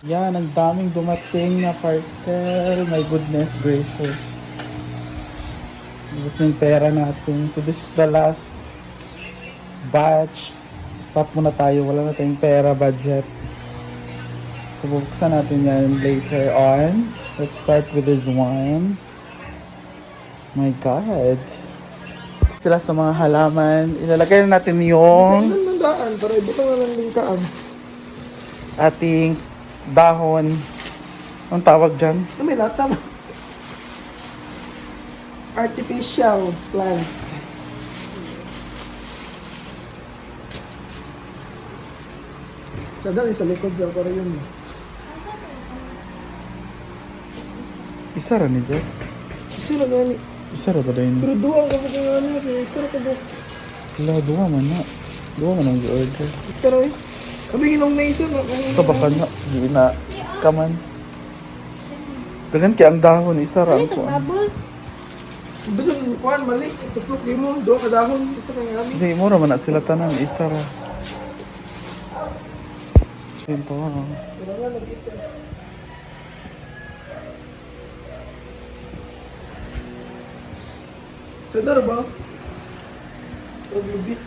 Yan, ang daming dumating na parcel. My goodness gracious. Gusto ng pera natin. So this is the last batch. Stop muna tayo. Wala na tayong pera budget. So buksan natin yan later on. Let's start with this one. My God. Sila sa mga halaman. Ilalagay na natin yung Daan, para ibutang na lang lingkaan. ating dahon. Ang tawag dyan? May lata mo. Artificial plant. Sa dali sa likod sa aquarium. Isa ra ni Jeff. Sino gani? Isa ra ba din? Pero duwa ka ba gani? Sino ka ba? Wala, duwa man na. Duwa man ang i-order. Pero eh. Kami ginong na isa. Ito baka na. Hindi na. Kaman. Dagan kaya ang dahon. Isa ra ang Ito, kuwan. bubbles. Basta kuhan, mali. Tuplok di mo. Duwa ka dahon. Basta kang gani. Hindi, mura man na sila tanan. Isa ra. Ito ha. Wala nga nag-isa. Sadar ba? Pag-ibit.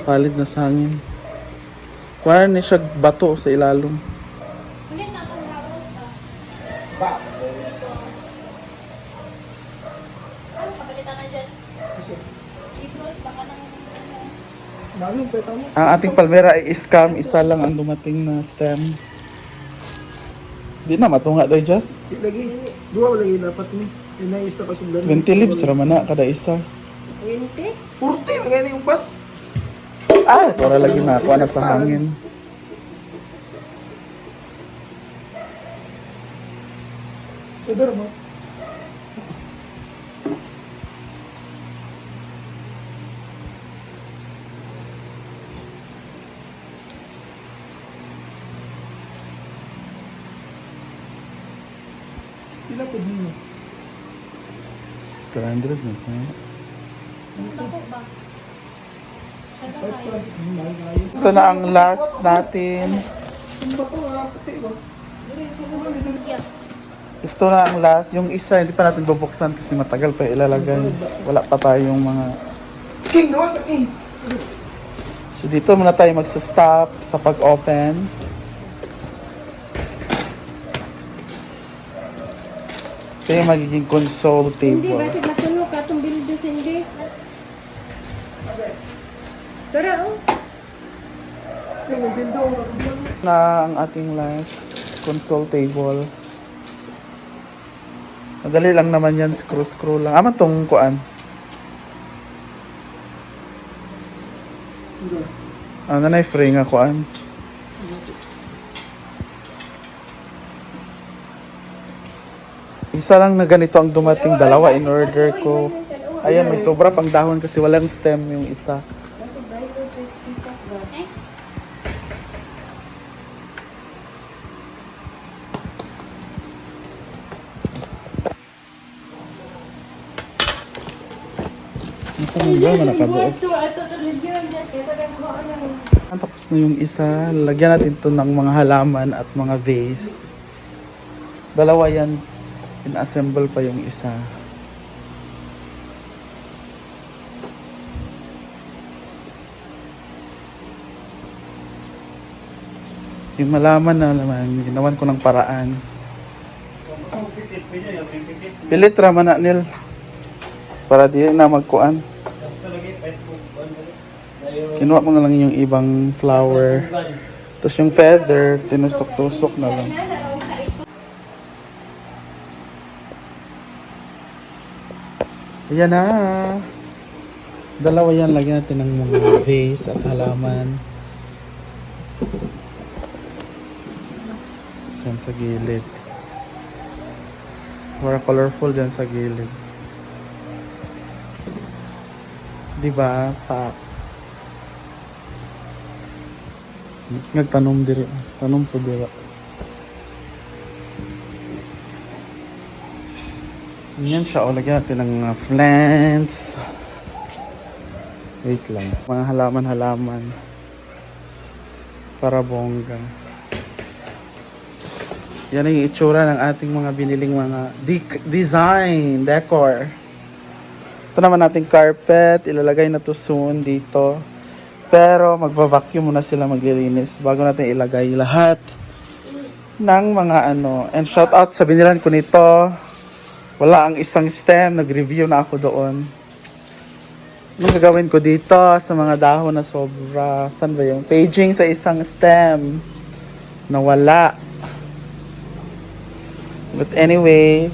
Palit na sa hangin. Kuha ni siya bato sa ilalong. Ulit na akong bubbles ka. Ba? Ano, kapalitan na dyan. Kasi, Bigos, baka nang... namin peta mo. Ang ating palmera ay scam. Isa lang ang dumating na stem. Di na matunga tayo just. Di lagi. Duwa lagi dapat ni. Yun na isa ka sundan. 20 leaves raman na kada isa. 20? 40, maganda yung pat. Ah, para lagi na ako na sa hangin. Sadar mo. Pila po din mo. 200 na sa. Bako ba? Kaya Ay, tayo. pa. Mahal kayo. Ito na ang last natin. Ang bato nga, pati ba? Yeah. Ito na ang last. Yung isa, hindi pa natin bubuksan kasi matagal pa ilalagay. Wala pa tayong mga... King, gawa sa king. So dito muna tayo magsa-stop sa pag-open. Ito yung magiging console Hindi, table. basig masunog ka itong building, hindi. Tara, oh. King, may pinto. Na ang ating last console table. Madali lang naman yan, screw lang. Ama tong kuan. Nanay frame nga kuan. Isa lang na ganito ang dumating, dalawa in order ko. Ayan, may sobra pang dahon kasi walang stem yung isa. Eh? Ito nang ba, manakabuot. Ito, yun, just ito lang ko, ano. Tapos na yung isa, lagyan natin to ng mga halaman at mga vase. Dalawa yan, in-assemble pa yung isa. Yung malaman na naman, ginawan ko ng paraan. Pilit raman na nil. Para di na magkuan. Kinuha mo na lang yung ibang flower. Tapos yung feather, tinusok-tusok na lang. Ayan na. Dalawa yan, lagyan natin ng mga vase at halaman. Diyan sa gilid. Para colorful dyan sa gilid. Diba? Pak. Nagtanom diri. Tanom po dira. Yan siya. O, lagyan natin ng mga plants. Wait lang. Mga halaman-halaman. Para bongga. Yan ang itsura ng ating mga biniling mga design, decor. Ito naman nating carpet. Ilalagay na to soon dito. Pero magva-vacuum muna sila, maglilinis bago natin ilagay lahat ng mga ano. And shout out sa binilan ko nito. Wala ang isang stem. Nag-review na ako doon. Anong gagawin ko dito sa mga dahon na sobra? Saan ba yung paging sa isang stem? Nawala. But anyway,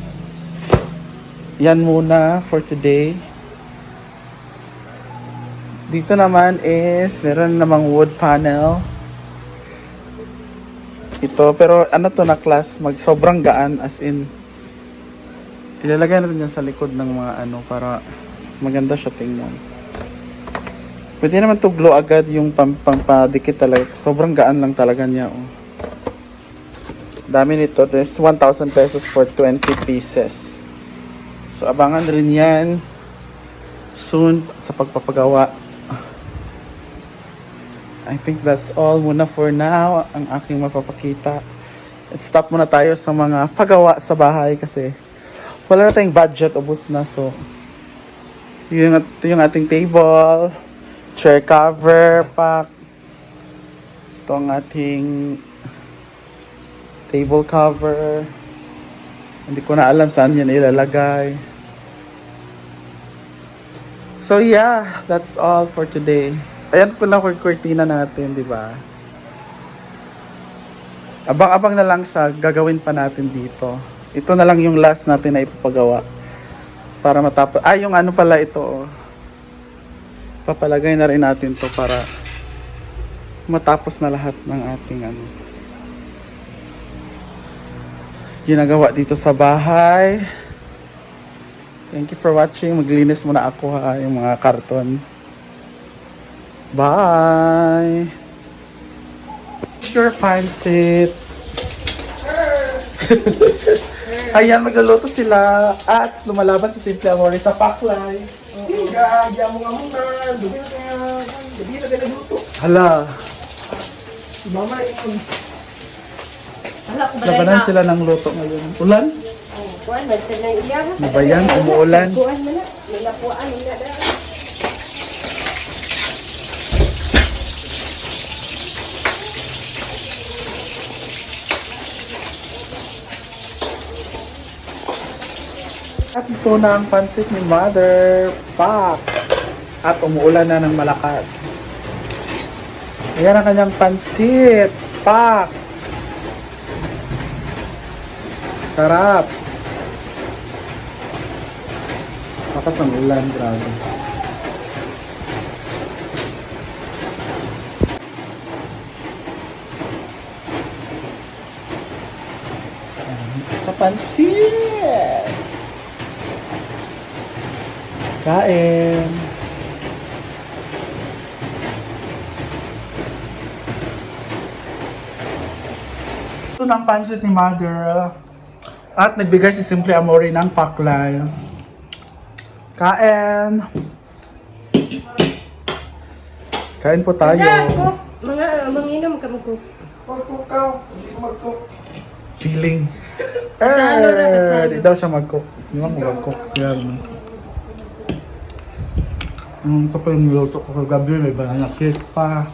yan muna for today. Dito naman is, meron namang wood panel. Ito, pero ano to na class, sobrang gaan as in. Ilalagay natin yan sa likod ng mga ano para maganda siya tingnan. Pwede naman to glow agad yung pampadikit talaga. Sobrang gaan lang talaga niya. Oh. Dami nito. This 1,000 pesos for 20 pieces. So abangan rin yan soon sa pagpapagawa. I think that's all muna for now ang aking mapapakita. Let's stop muna tayo sa mga pagawa sa bahay kasi wala na tayong budget, ubos na. So ito yung ating table, chair cover pack. Ito ang ating table cover. Hindi ko na alam saan yan ilalagay. So yeah, that's all for today. Ayan po na yung kurtina natin, di ba? Abang-abang na lang sa gagawin pa natin dito. Ito na lang yung last natin na ipapagawa. Para matapos. Yung ano pala ito. Oh. Papalagay na rin natin to para matapos na lahat ng ating ano. Ginagawa dito sa bahay. Thank you for watching. Maglinis muna ako ha, yung mga karton. Bye! Your pansit! Ayan, magluluto sila at lumalaban si Simple Amore sa paklay. Gagya mo nga muna. Dumi na kaya. Gabi na kaya nagluto. Hala, Si mama yun. Wala ko ba labanan sila ng luto ngayon. Ulan? Kuan, nagsan na iya. Ano ba yan? Umuulan? Kuan mo na. May lapuan na na. At ito na ang pansit ni Mother. Pak! At umuulan na ng malakas. Ayan ang kanyang pansit. Pak! Sarap! Lakas ang ulan, grabe. Sa pansit! Kain! Ito ng pansit ni Mother. At nagbigay si Simple Amore ng paklay. Kain! Kain po tayo. Cook. Manginom ka mag-cook. Mag-cook ka. Hindi ko mag-cook. Feeling. Kasalo na, kasalo. Di daw siya mag-cook. Di ba mag-cook siya? Ito pa yung niluto ko kagabi. May banana cake pa.